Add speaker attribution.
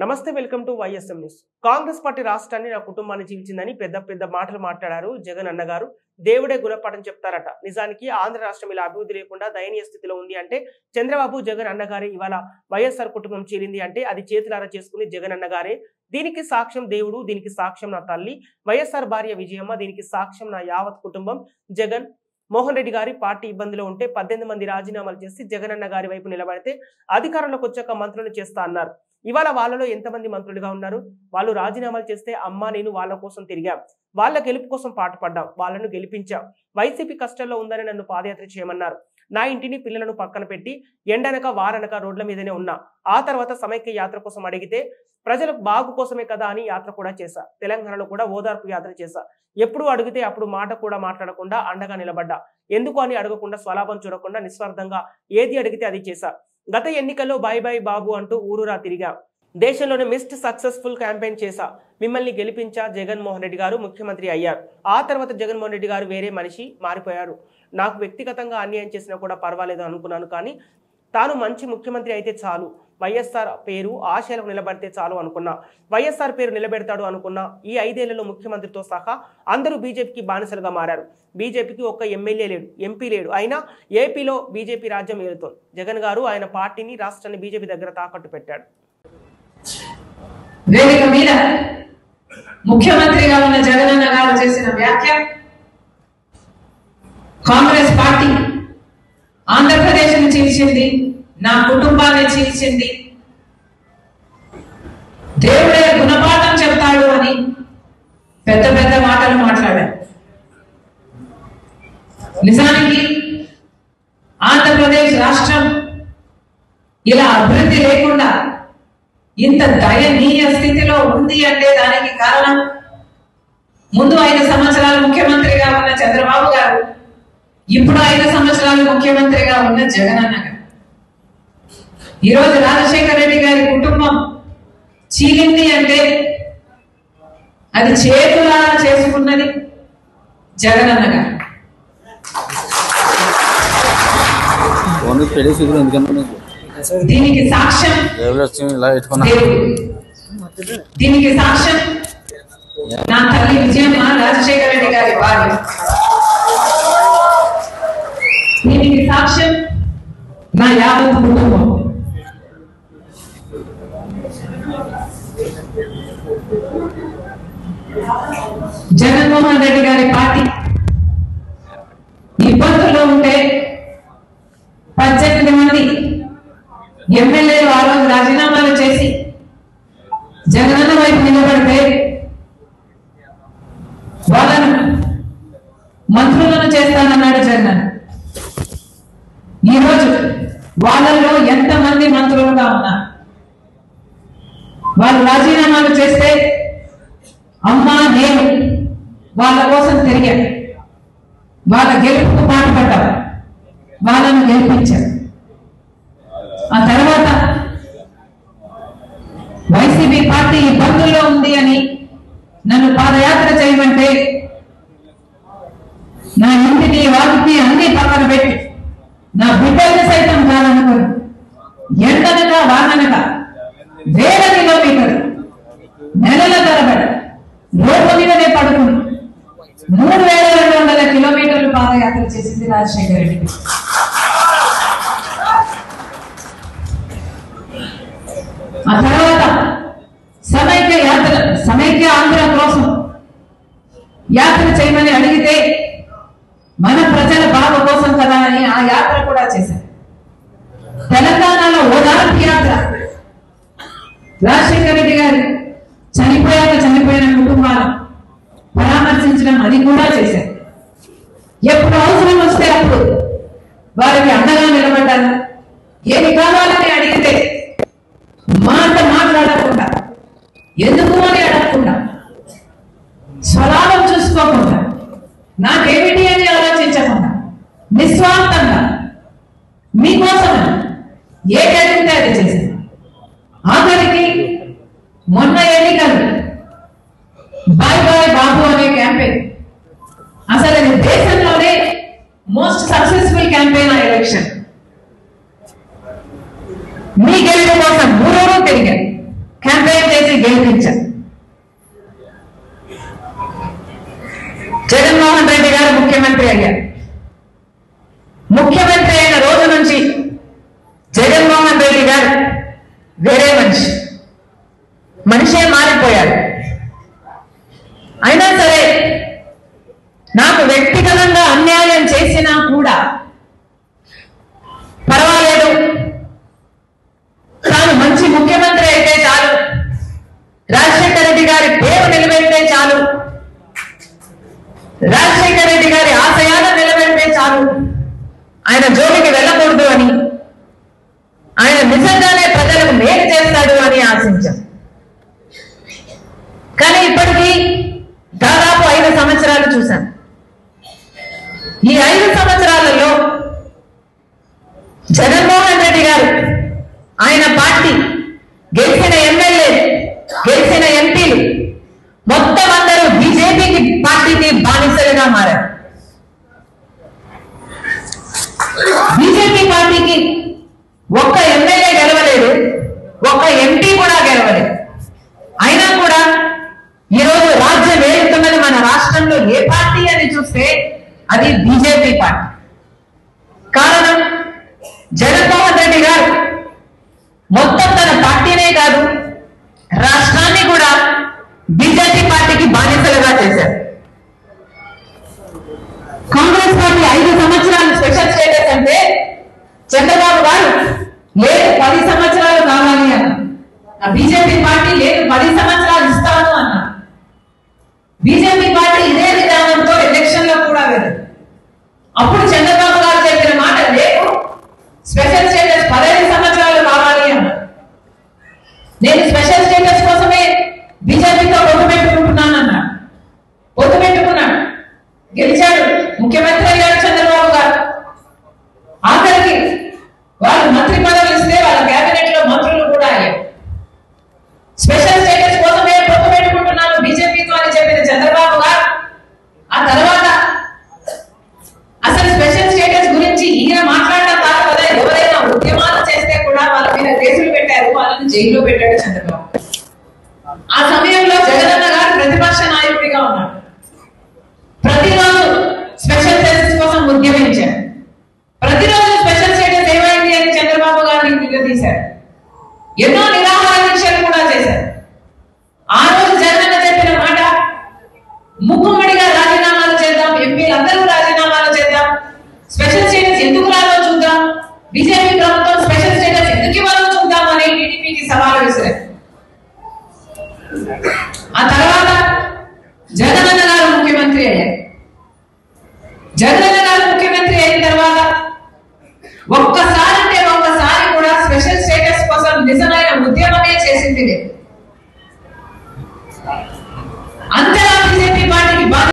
Speaker 1: నమస్తే welcome to YSM news. Congress party రాష్ట్రాన్ని నా కుటుంబాన్ని చీల్చిందని పెద్ద మాటలు మాట్లాడారు జగన్ అన్నగారు. దేవుడే గుణపాఠం చెప్తారట. నిజానికి ఆంధ్ర రాష్ట్రం ఇలా అభివృద్ధి లేకుండా దయనీయ స్థితిలో ఉంది అంటే చంద్రబాబు జగన్ అన్నగారే. ఇవాళ వైఎస్ఆర్ కుటుంబం చీలింది అంటే అది చేతులారా చేసుకుని జగన్ అన్నగారే. దీనికి సాక్ష్యం దేవుడు, దీనికి సాక్ష్యం నా తల్లి వైఎస్ఆర్ భార్య విజయమ్మ, దీనికి సాక్ష్యం నా యావత్ కుటుంబం. జగన్ మోహన్ రెడ్డి గారి పార్టీ ఇబ్బందిలో ఉంటే 18 మంది రాజీనామాలు చేసి జగన్ అన్న గారి వైపు నిలబడితే అధికారంలోకి వచ్చాక మంత్రులు చేస్తా అన్నారు. ఇవాళ వాళ్ళలో ఎంతమంది మంత్రులుగా ఉన్నారు? వాళ్ళు రాజీనామాలు చేస్తే అమ్మ నేను వాళ్ళ కోసం తిరిగాం, వాళ్ళ గెలుపు కోసం పాటుపడ్డాం, వాళ్ళను గెలిపించాం. వైసీపీ కష్టాల్లో ఉందని నన్ను పాదయాత్ర చేయమన్నారు. నా ఇంటిని పిల్లలను పక్కన పెట్టి ఎండనక వారనక రోడ్ల మీదనే ఉన్నా. ఆ తర్వాత సమైక్య యాత్ర కోసం అడిగితే ప్రజల బాగు కోసమే కదా అని యాత్ర కూడా చేశా. తెలంగాణలో కూడా ఓదార్పు యాత్ర చేశా. ఎప్పుడు అడిగితే అప్పుడు మాట కూడా మాట్లాడకుండా అండగా నిలబడ్డా. ఎందుకు అని అడగకుండా, స్వలాభం చూడకుండా నిస్వార్థంగా ఏది అడిగితే అది చేశా. గత ఎన్నికల్లో బాయ్ బాయ్ బాబు అంటూ ఊరూరా తిరిగా. దేశంలోనే మిస్ట్ సక్సెస్ఫుల్ క్యాంపెయిన్ చేశా. మిమ్మల్ని గెలిపించా. జగన్మోహన్ రెడ్డి గారు ముఖ్యమంత్రి అయ్యారు. ఆ తర్వాత జగన్మోహన్ రెడ్డి గారు వేరే మనిషి మారిపోయారు. నాకు వ్యక్తిగతంగా అన్యాయం చేసినా కూడా పర్వాలేదు అనుకున్నాను, కానీ తాను మంచి ముఖ్యమంత్రి అయితే చాలు, వైఎస్ఆర్ పేరు ఆశయాలకు నిలబడితే చాలు అనుకున్నా. వైఎస్ఆర్ పేరు నిలబెడతాడు అనుకున్నా. ఈ 5 ఏళ్లలో ముఖ్యమంత్రితో సహా అందరూ బీజేపీకి బానిసలుగా మారారు. బీజేపీకి ఒక్క ఎమ్మెల్యే లేడు, ఎంపీ లేడు. అయినా ఏపీలో బీజేపీ రాజ్యం ఏలుతోంది. జగన్ గారు ఆయన పార్టీని, రాష్ట్రాన్ని బీజేపీ దగ్గర తాకట్టు పెట్టాడు.
Speaker 2: వేదిక మీద ముఖ్యమంత్రిగా ఉన్న జగనన్న గారు చేసిన వ్యాఖ్య కాంగ్రెస్ పార్టీ ఆంధ్రప్రదేశ్ని చీల్చింది, నా కుటుంబాన్ని చీల్చింది, దేవుడే గుణపాఠం చెప్తాడు అని పెద్ద మాటలు మాట్లాడారు. నిజానికి ఆంధ్రప్రదేశ్ రాష్ట్రం ఇలా అభివృద్ధి లేకుండా ఇంత దయనీయ స్థితిలో ఉంది అంటే దానికి కారణం ముందు 5 సంవత్సరాలు ముఖ్యమంత్రిగా ఉన్న చంద్రబాబు గారు, ఇప్పుడు 5 సంవత్సరాలు ముఖ్యమంత్రిగా ఉన్న జగనన్న గారు. ఈరోజు రాజశేఖర రెడ్డి గారి కుటుంబం చీలింది అంటే అది చేతులారా చేసుకున్నది జగనన్న గారు. దీనికి సాక్ష్యం దీనికి సాక్ష్యం నా తల్లి విజయమ్మ, రాజశేఖర రెడ్డి గారి భార్య. దీనికి సాక్ష్యం నా యావత్ కుటుంబం. జగన్మోహన్ రెడ్డి గారి పార్టీ ఇబ్బందుల్లో ఉంటే 18 మంది ఎమ్మెల్యేలు ఆ రోజు రాజీనామాలు చేసి జగనన్న వైపు నిలబడితే వాళ్ళను మంత్రులను చేస్తానన్నాడు జగన్. ఈరోజు వాళ్ళలో ఎంతమంది మంత్రులుగా ఉన్నారు? వాళ్ళు రాజీనామాలు చేస్తే అమ్మా నేను వాళ్ళ కోసం తిరిగాను, వాళ్ళ గెలుపుకు పాటుపడ్డారు, వాళ్ళను గెలిపించారు. ఆ తర్వాత వైసీపీ పార్టీ ఇబ్బందుల్లో ఉంది అని నన్ను పాదయాత్ర చేయమంటే నా ఇంటిని, వాటిని అన్ని పక్కన పెట్టి నా బిడ్డల్ని సైతం కాదనుకుని ఎండనక వాననక వేల కిలోమీటర్లు నెలల తరబడి రోడ్డు మీదనే పడుకుని 3200 కిలోమీటర్లు పాదయాత్ర చేసింది రాజశేఖర రెడ్డి. ఆ తర్వాత సమైక్య ఆంధ్ర కోసం యాత్ర చేయమని అడిగితే మన ప్రజల బాగు కోసం కదా అని ఆ యాత్ర కూడా చేశారు. తెలంగాణలో ఓదార్పు యాత్ర, రాజశేఖర రెడ్డి గారు చనిపోయిన కుటుంబాలు పరామర్శించడం, అది కూడా చేశారు. ఎప్పుడు అవసరం వస్తే అప్పుడు వారికి అండగా నిలబడ్డారు. ఏది కావాలని అడిగితే మాట్లాడకుండా, ఎందుకు అని అడగకుండా, స్వలాభం చూసుకోకుండా, నాకేమిటి అని ఆలోచించకుండా నిస్వార్థంగా మీకోసం ఏది అడిగితే అది చేశారు. ఆఖరికి మొన్న ఎన్నికలు బాయ్ బాయ్ బాబు అనే క్యాంపెయిన్ అసలు అది దేశంలోనే మోస్ట్ సక్సెస్ఫుల్ క్యాంపెయిన్ ఆ ఎలక్షన్. మీ గెలుపు కోసం ఊరూరు తిరిగారు. క్యాంపెయిన్ చేసి గెలిపించారు. జగన్మోహన్ రెడ్డి గారు ముఖ్యమంత్రి అయ్యారు. ముఖ్యమంత్రి అయిన రోజు నుంచి జగన్మోహన్ రెడ్డి గారు వేరే మనిషే మారిపోయాడు. అయినా సరే నాకు వ్యక్తిగతంగా అన్యాయం చేసినా కూడా పర్వాలేదు, తాను మంచి ముఖ్యమంత్రి అయితే చాలు, రాజశేఖర రెడ్డి గారి పేరు నిలబెడితే చాలు, రాజశేఖర రెడ్డి గారి ఆశయాలను నిలబెడితే చాలు, ఆయన జోలికి వెళ్ళకూడదు అని, ఆయన నిజంగానే ప్రజలకు మేలు చేస్తాడు అని ఆశించాం. కానీ ఇప్పటికీ దాదాపు 5 సంవత్సరాలు చూశాను. ఈ 5 సంవత్సరాలలో జగన్మోహన్ రెడ్డి గారు, ఆయన పార్టీ, గెలిచిన ఎమ్మెల్యేలు, గెలిచిన ఎంపీలు మొత్తం అందరూ బీజేపీకి పార్టీకి బానిసలుగా మారారు. బీజేపీ పార్టీకి ఒక్క ఎమ్మెల్యే గెలవలేదు, ఒక్క ఎంపీ కూడా గెలవలేదు. అయినా కూడా ఈరోజు రాజ్యం ఏలుతున్నది మన రాష్ట్రంలో ఏ పార్టీ అని చూస్తే అది బీజేపీ పార్టీ. కారణం జగన్మోహన్ రెడ్డి గారు మొత్తం తన పార్టీనే కాదు, రాష్ట్రాన్ని కూడా బీజేపీ పార్టీకి బానిసలుగా చేశారు. కాంగ్రెస్ పార్టీ 5 సంవత్సరాలు స్పెషల్ స్టేటస్ అంటే చంద్రబాబు గారు లేదు 10 సంవత్సరాలు కావాలి అన్నారు. బీజేపీ పార్టీ లేదు 10 సంవత్సరాలు ఇస్తాను అన్నారు. బీజేపీ పార్టీ ఇదే విధానంతో ఎలక్షన్ లో కూడా వెళ్ళదు. అప్పుడు చంద్రబాబు గారు చెప్పిన మాట లేదు, స్పెషల్ స్టేటస్ 15 సంవత్సరాలు కావాలి అన్నారు. నేను స్పెషల్ స్టేటస్ కోసమే బీజేపీతో పొత్తు పెట్టుకుంటున్నానన్నాడు. పొత్తు పెట్టుకున్నాడు, గెలిచాడు, ముఖ్యమంత్రి అయ్యాడు చంద్రబాబు గారు. ఆఖరికి వాళ్ళు మంత్రి పదవులు ఇస్తే వాళ్ళ కేబినెట్ లో మంత్రులు కూడా అయ్యారు. స్పెషల్ స్టేటస్ కోసమే పొత్తు పెట్టుకుంటున్నాను బీజేపీతో అని చెప్పిన చంద్రబాబు గారు ఆ తర్వాత అసలు స్పెషల్ స్టేటస్ గురించి ఈయన మాట్లాడడం కాదు కదా, ఎవరైనా ఉద్యమాలు చేస్తే కూడా వాళ్ళ మీద కేసులు పెట్టారు, వాళ్ళని జైల్లో పెట్టాడు చంద్రబాబు. ఆ సమయంలో జగనన్న గారు ప్రతిపక్ష నాయకుడిగా ఉన్నాడు. ప్రతిరోజు స్పెషల్ స్టేటస్ కోసం ఉద్యమించారు. ప్రతిరోజు స్పెషల్ స్టేటస్ ఏమైంది అని చంద్రబాబు గారిని నిలదీశారు. ఎన్నో నిరాహార దీక్షలు కూడా చేశారు. ఆ రోజు జగనన్న చెప్పిన మాట, ముక్కుమ్మడిగా రాజీనామాలు చేద్దాం, ఎంపీలందరూ రాజీనామాలు చేద్దాం, స్పెషల్ స్టేటస్ ఎందుకు రాదో చూద్దాం, బీజేపీ ప్రభుత్వం స్పెషల్ స్టేటస్ ఎందుకు ఇవ్వాలో చూద్దాం అని టీడీపీకి సవాలు విసిరారు. ఆ తర్వాత జగనన్న గారు ముఖ్యమంత్రి అయ్యారు. జగనన్న గారు ముఖ్యమంత్రి అయిన తర్వాత ఒక్కసారి కూడా స్పెషల్ స్టేటస్ కోసం నిజమైన ఉద్యమమే చేసింది లేదు.